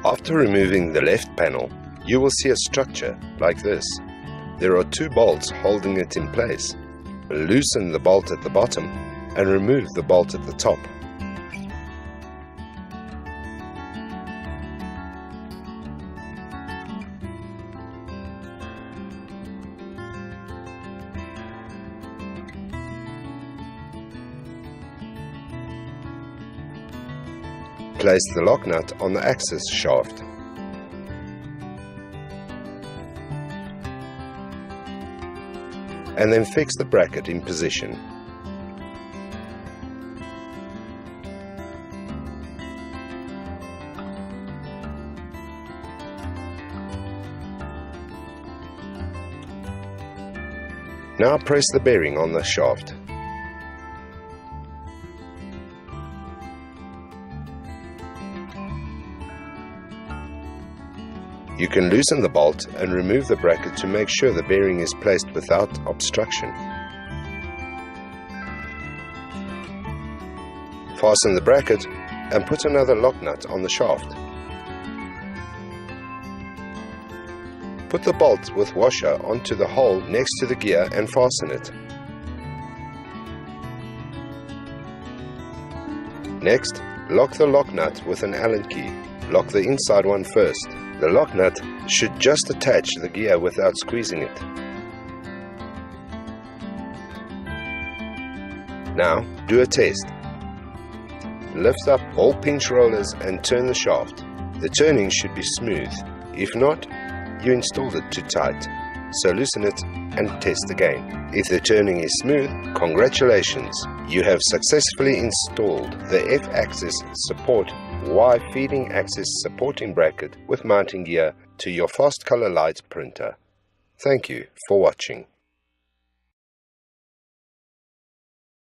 After removing the left panel, you will see a structure like this. There are two bolts holding it in place. Loosen the bolt at the bottom and remove the bolt at the top. Place the lock nut on the axis shaft. And then fix the bracket in position. Now press the bearing on the shaft. You can loosen the bolt and remove the bracket to make sure the bearing is placed without obstruction. Fasten the bracket and put another lock nut on the shaft. Put the bolt with washer onto the hole next to the gear and fasten it. Next, lock the lock nut with an Allen key. Lock the inside one first. The lock nut should just attach the gear without squeezing it. Now, do a test. Lift up all pinch rollers and turn the shaft. The turning should be smooth. If not, you installed it too tight. So loosen it and test again. If the turning is smooth, congratulations! You have successfully installed the F-axis support Y feeding axis supporting bracket with mounting gear to your FastCOLOUR Lite printer. Thank you for watching.